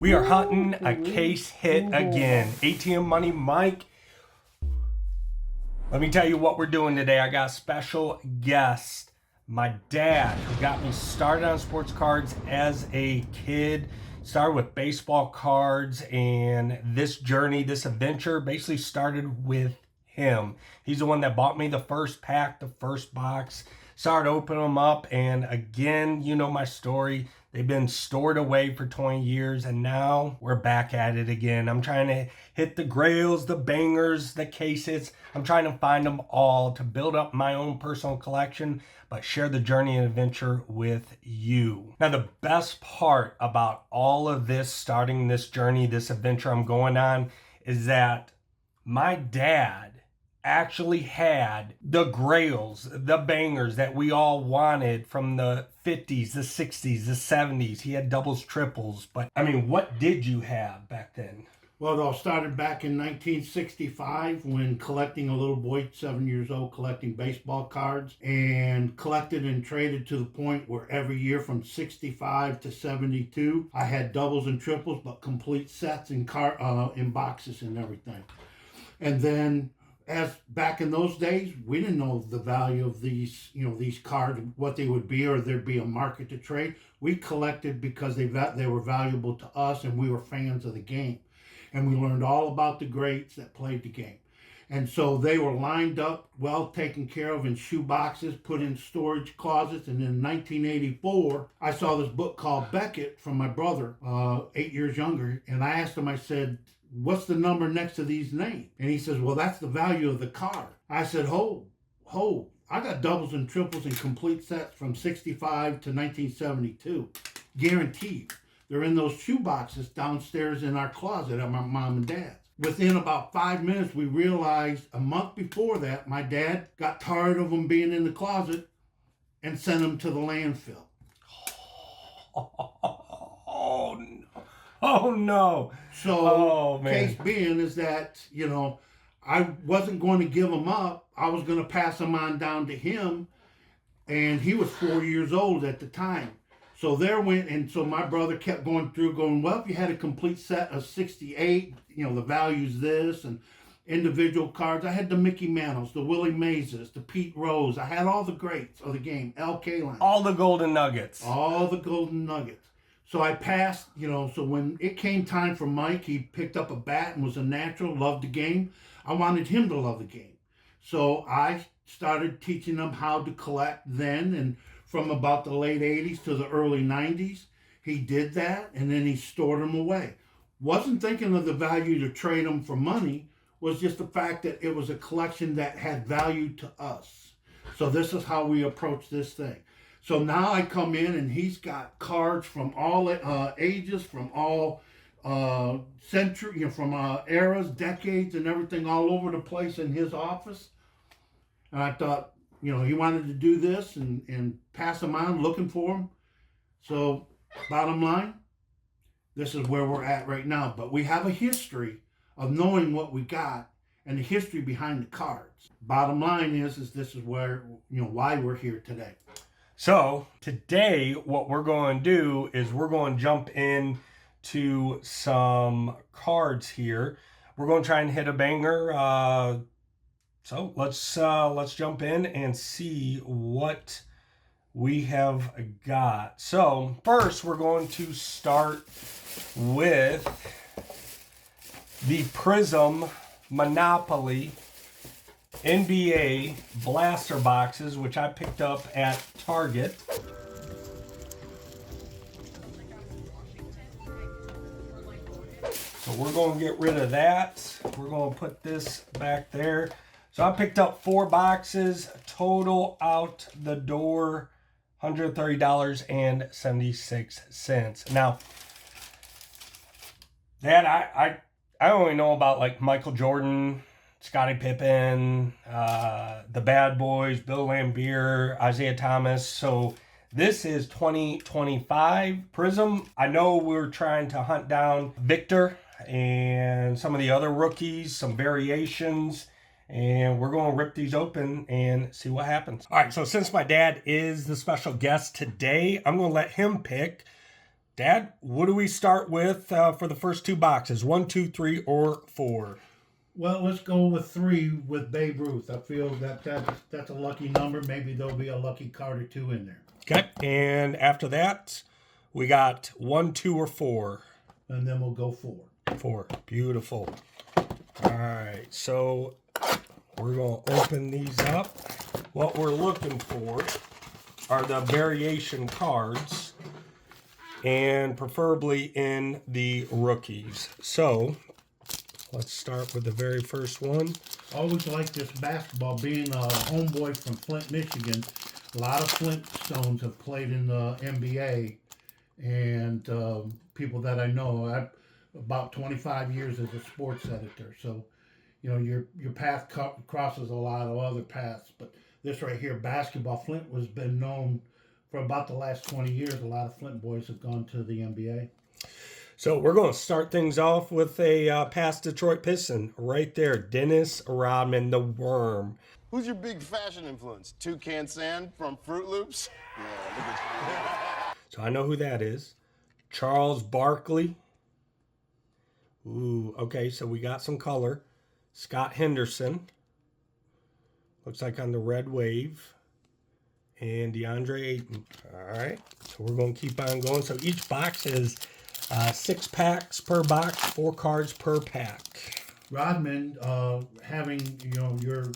We are hunting a case hit again. ATM Money Mike. Let me tell you what we're doing today. I got a special guest. My dad, who got me started on sports cards as a kid. Started with baseball cards, and this journey, this adventure basically started with him. He's the one that bought me the first pack, the first box. Started opening them up, and again, you know my story. They've been stored away for 20 years, and now we're back at it again. I'm trying to hit the grails, the bangers, the cases. I'm trying to find them all to build up my own personal collection, but share the journey and adventure with you. Now, the best part about all of this, starting this journey, this adventure I'm going on, is that my dad actually had the grails, the bangers that we all wanted from the 50s, the 60s, the 70s. He had doubles, triples. But I mean, what did you have back then? Well, it all started back in 1965 when collecting a little boy, 7 years old, collecting baseball cards, and collected and traded to the point where every year from 65 to 72, I had doubles and triples, but complete sets in boxes and everything. And then as back in those days, we didn't know the value of these cards, what they would be, or there'd be a market to trade. We collected because they were valuable to us, and we were fans of the game. And we learned all about the greats that played the game. And so they were lined up, well taken care of in shoe boxes, put in storage closets. And in 1984, I saw this book called Beckett from my brother, 8 years younger. And I asked him, I said, what's the number next to these names? And he says, well, that's the value of the card. I said, I got doubles and triples and complete sets from 65 to 1972. Guaranteed. They're in those shoe boxes downstairs in our closet at my mom and dad's. Within about 5 minutes, we realized a month before that, my dad got tired of them being in the closet and sent them to the landfill. Oh, no. Oh, no. So, case being is that, I wasn't going to give them up. I was going to pass them on down to him, and he was 4 years old at the time. So so my brother kept going, well, if you had a complete set of 68, the value's this, and individual cards. I had the Mickey Mantles, the Willie Mazes, the Pete Rose. I had all the greats of the game, L.K. line. All the golden nuggets. All the golden nuggets. So I passed, so when it came time for Mike, he picked up a bat and was a natural, loved the game. I wanted him to love the game. So I started teaching him how to collect then, and from about the late 80s to the early 90s, he did that, and then he stored them away. Wasn't thinking of the value to trade them for money, was just the fact that it was a collection that had value to us. So this is how we approach this thing. So now I come in, and he's got cards from all ages, from all century, from eras, decades, and everything all over the place in his office. And I thought, he wanted to do this and pass them on, looking for them. So bottom line, this is where we're at right now. But we have a history of knowing what we got and the history behind the cards. Bottom line is this is where, why we're here today. So today, what we're going to do is we're going to jump in to some cards here. We're going to try and hit a banger. So let's jump in and see what we have got. So first, we're going to start with the Prizm Monopoly NBA blaster boxes, which I picked up at Target. So we're going to get rid of that. We're going to put this back there. So I picked up 4 boxes, total out the door, $130.76. Now, Dad, I only know about like Michael Jordan, Scottie Pippen, the Bad Boys, Bill Laimbeer, Isaiah Thomas. So this is 2025 Prizm. I know we're trying to hunt down Victor and some of the other rookies, some variations, and we're going to rip these open and see what happens. All right, so since my dad is the special guest today, I'm going to let him pick Dad, what do we start with for the first two boxes? 1, 2, 3, or 4? Well, let's go with 3 with Babe Ruth. I feel that's a lucky number. Maybe there'll be a lucky card or 2 in there. Okay. And after that, we got 1, 2, or 4. And then we'll go 4. 4. Beautiful. All right. So we're going to open these up. What we're looking for are the variation cards, and preferably in the rookies. So let's start with the very first one. I always like this basketball. Being a homeboy from Flint, Michigan, a lot of Flintstones have played in the NBA, and people that I know. I've about 25 years as a sports editor, so you know your path crosses a lot of other paths. But this right here, basketball, Flint has been known for about the last 20 years. A lot of Flint boys have gone to the NBA. So we're going to start things off with a past Detroit Piston right there, Dennis Rodman, the Worm. Who's your big fashion influence? Toucan Sam from Fruit Loops? Yeah, look at you. So I know who that is. Charles Barkley. Ooh, okay, so we got some color. Scott Henderson. Looks like on the red wave. And DeAndre Ayton. All right, so we're going to keep on going. So each box is 6 packs per box, 4 cards per pack. Rodman, having your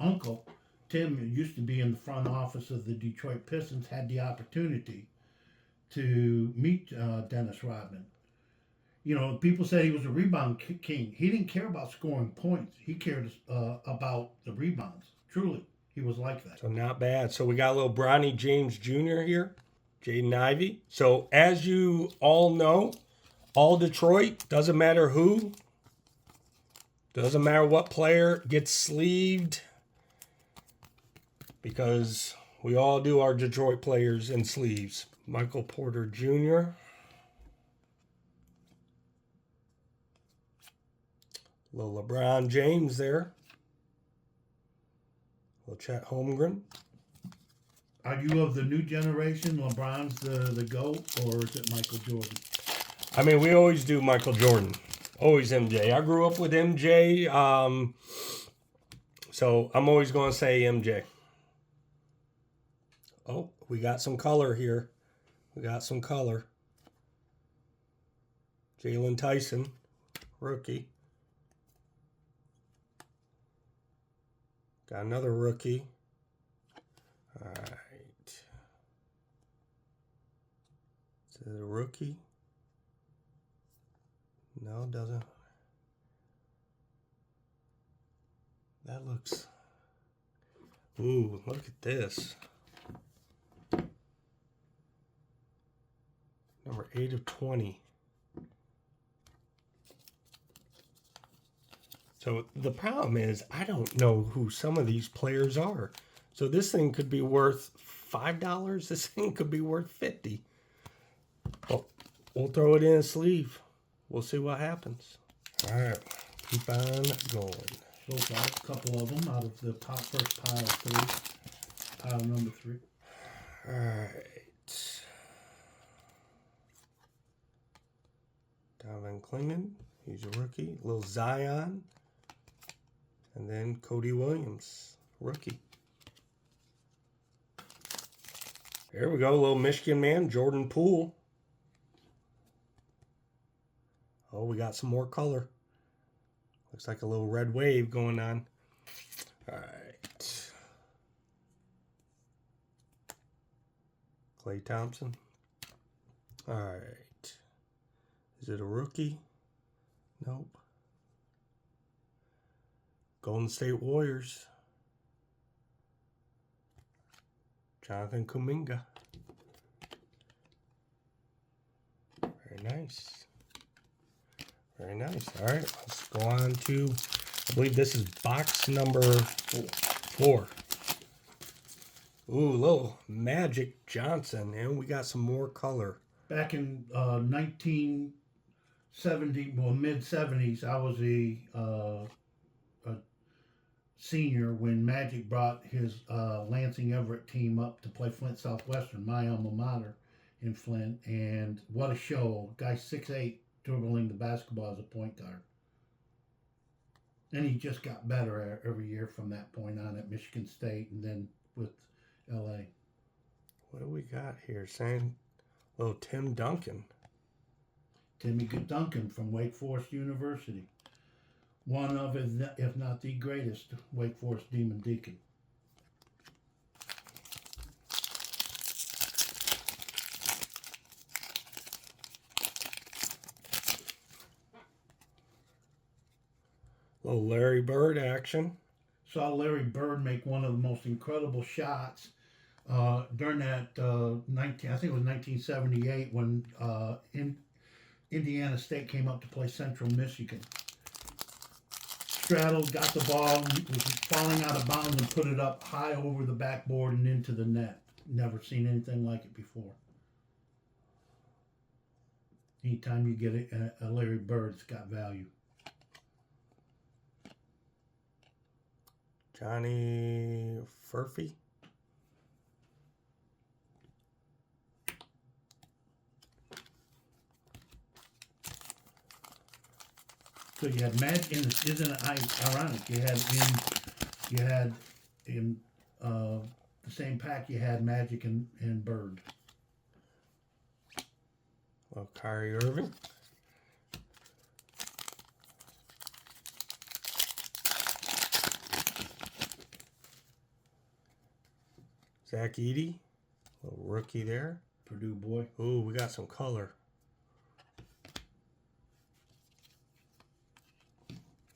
uncle Tim used to be in the front office of the Detroit Pistons, had the opportunity to meet Dennis Rodman. You know, people said he was a rebound king. He didn't care about scoring points. He cared about the rebounds. Truly, he was like that. So not bad. So we got a little Bronny James Jr. here. Jaden Ivey. So as you all know, all Detroit, doesn't matter who, doesn't matter what player gets sleeved, because we all do our Detroit players in sleeves. Michael Porter Jr. Little LeBron James there. Little Chet Holmgren. Are you of the new generation? LeBron's the GOAT, or is it Michael Jordan? I mean, we always do Michael Jordan. Always MJ. I grew up with MJ, so I'm always going to say MJ. Oh, we got some color here. We got some color. Jalen Tyson, rookie. Got another rookie. All right. Is it a rookie? No, it doesn't. That looks... Ooh, look at this. Number 8 of 20. So the problem is, I don't know who some of these players are. So this thing could be worth $5. This thing could be worth $50. Well, we'll throw it in a sleeve. We'll see what happens. All right, keep on going. So far, a couple of them out of the first pile of 3. Pile number 3. All right. Donovan Clingan, he's a rookie. Little Zion. And then Cody Williams, rookie. There we go, little Michigan man, Jordan Poole. Oh, we got some more color. Looks like a little red wave going on. All right. Klay Thompson. All right. Is it a rookie? Nope. Golden State Warriors. Jonathan Kuminga. Very nice. Very nice. All right, let's go on to, I believe this is box number 4. Ooh, little Magic Johnson, and we got some more color. Back in 1970, well, mid-70s, I was a senior when Magic brought his Lansing Everett team up to play Flint Southwestern, my alma mater, in Flint, and what a show. Guy 6'8", dribbling the basketball as a point guard. And he just got better every year from that point on at Michigan State and then with L.A. What do we got here? Saying little Tim Duncan. Timmy Duncan from Wake Forest University. One of, if not the greatest, Wake Forest Demon Deacon. Little Larry Bird action. Saw Larry Bird make one of the most incredible shots during that I think it was 1978 when Indiana State came up to play Central Michigan. Straddled, got the ball, was falling out of bounds and put it up high over the backboard and into the net. Never seen anything like it before. Anytime you get a Larry Bird, it's got value. Johnny Furphy. So you had Magic, isn't it ironic? You had in the same pack you had Magic and Bird. Well, Kyrie Irving. Zach Edey, little rookie there. Purdue boy. Ooh, we got some color.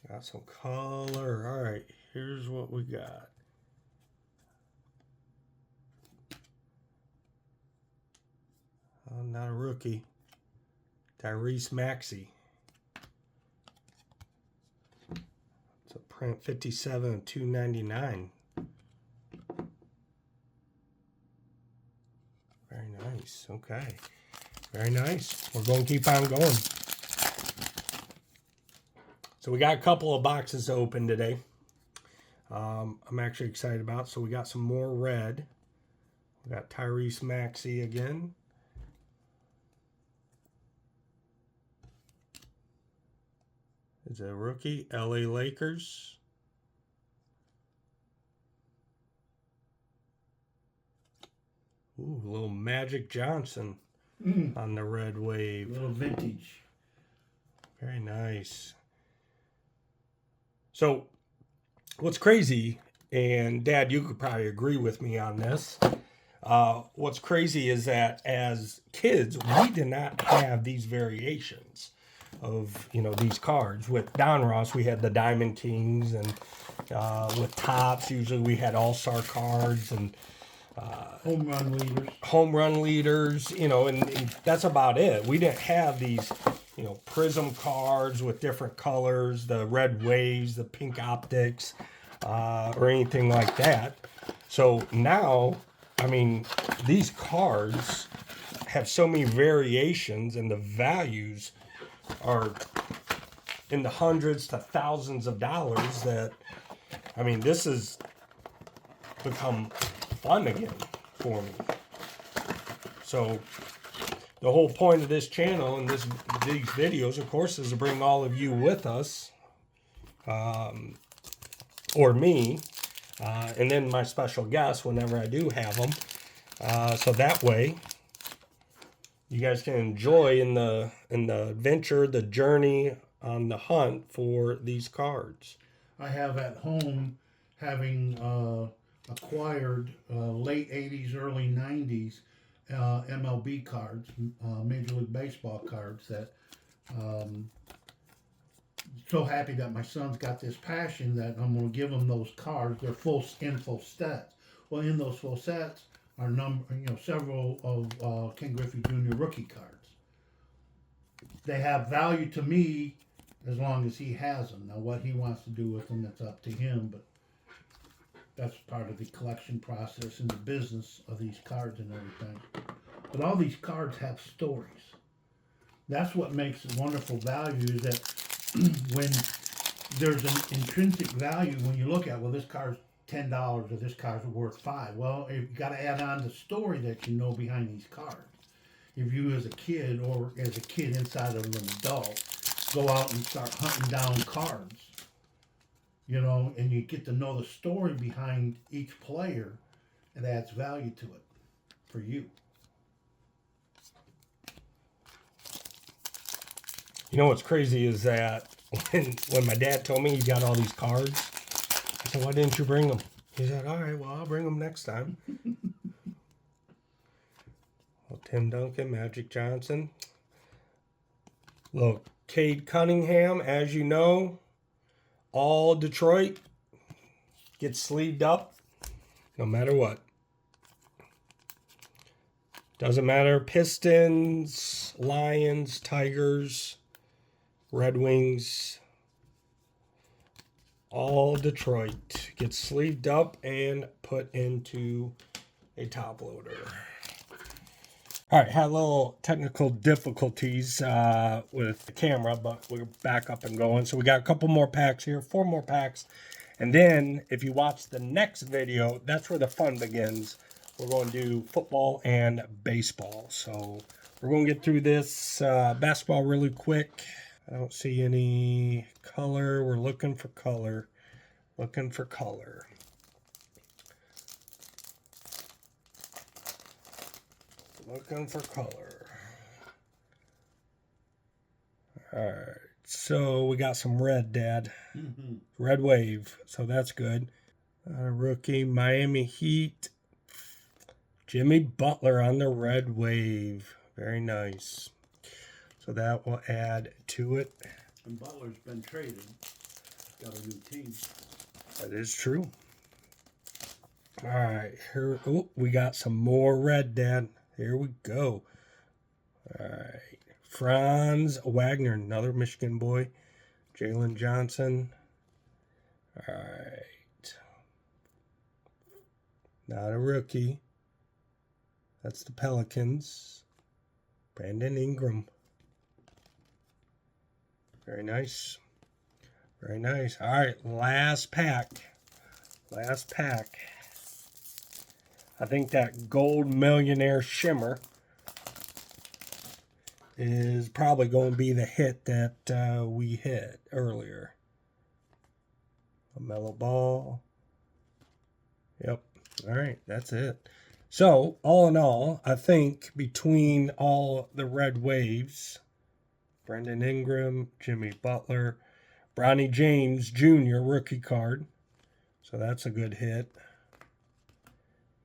Got some color. All right, here's what we got. Oh, not a rookie. Tyrese Maxey. It's a print 57 of 299. Very nice. Okay. Very nice. We're going to keep on going. So we got a couple of boxes to open today. I'm actually excited about. So we got some more red. We got Tyrese Maxey again. Is a rookie. LA Lakers. Ooh, a little Magic Johnson on the red wave. A little vintage. Very nice. So, what's crazy, and Dad, you could probably agree with me on this. What's crazy is that as kids, we did not have these variations of, these cards. With Don Ross, we had the Diamond Kings, and with Topps, usually we had All-Star cards and home run leaders, and that's about it. We didn't have these, Prizm cards with different colors, the red waves, the pink optics, or anything like that. So now, these cards have so many variations, and the values are in the hundreds to thousands of dollars that, this has become fun again for me. So the whole point of this channel and these videos, of course, is to bring all of you with us, or me, and then my special guests whenever I do have them. So that way, you guys can enjoy in the adventure, the journey on the hunt for these cards. I have at home, having acquired late 80s, early 90s MLB cards, Major League Baseball cards that so happy that my son's got this passion that I'm going to give him those cards. They're full sets. Well, in those full sets are several of Ken Griffey Jr. rookie cards. They have value to me as long as he has them. Now, what he wants to do with them, that's up to him, but that's part of the collection process and the business of these cards and everything. But all these cards have stories. That's what makes it wonderful value, is that when there's an intrinsic value, when you look at, well, this card's $10 or this card's worth $5. Well, you got to add on the story that you know behind these cards. if you as a kid or as a kid inside of an adult go out and start hunting down cards, you know, and you get to know the story behind each player, it adds value to it for you. You know what's crazy is that when my dad told me he got all these cards, I said, why didn't you bring them? He said, all right, well, I'll bring them next time. Well, Tim Duncan, Magic Johnson. Look, Cade Cunningham, as you know, all Detroit gets sleeved up no matter what. Doesn't matter. Pistons, Lions, Tigers, Red Wings, all Detroit gets sleeved up and put into a top loader. All right, had a little technical difficulties with the camera, but we're back up and going. So we got a couple more packs here, 4 more packs. And then if you watch the next video, that's where the fun begins. We're going to do football and baseball. So we're going to get through this basketball really quick. I don't see any color. We're looking for color. Looking for color. Looking for color. All right. So we got some red, Dad. Mm-hmm. Red wave. So that's good. Rookie, Miami Heat. Jimmy Butler on the red wave. Very nice. So that will add to it. And Butler's been traded. Got a new team. That is true. All right. Here, oh, we got some more red, Dad. Here we go. All right. Franz Wagner, another Michigan boy. Jalen Johnson. All right. Not a rookie. That's the Pelicans. Brandon Ingram. Very nice. Very nice. All right, last pack. Last pack. I think that Gold Millionaire Shimmer is probably going to be the hit that we hit earlier. A mellow ball. Yep. All right, that's it. So, all in all, I think between all the red waves, Brandon Ingram, Jimmy Butler, Bronny James Jr. rookie card. So that's a good hit.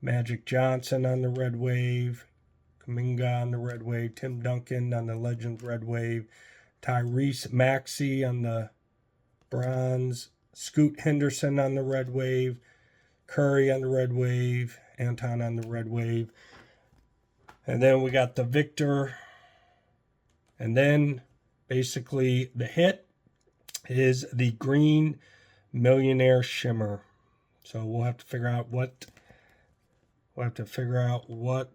Magic Johnson on the red wave. Kuminga on the red wave. Tim Duncan on the Legends red wave. Tyrese Maxey on the bronze. Scoot Henderson on the red wave. Curry on the red wave. Anton on the red wave. And then we got the Victor. And then basically the hit is the Green Millionaire Shimmer. So we'll have to figure out what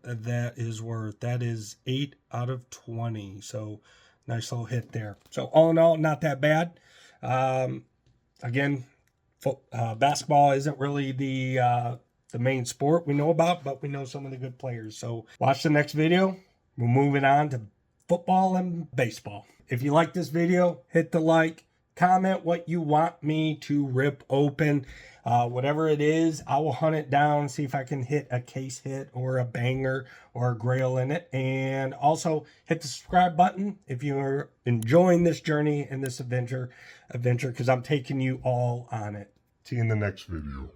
that is worth. That is 8 out of 20. So nice little hit there. So all in all, not that bad. Again, basketball isn't really the main sport we know about, but we know some of the good players. So watch the next video. We're moving on to football and baseball. If you like this video, hit the like, comment what you want me to rip open. Whatever it is, I will hunt it down, see if I can hit a case hit or a banger or a grail in it. And also hit the subscribe button if you're enjoying this journey and this adventure, because I'm taking you all on it. See you in the next video.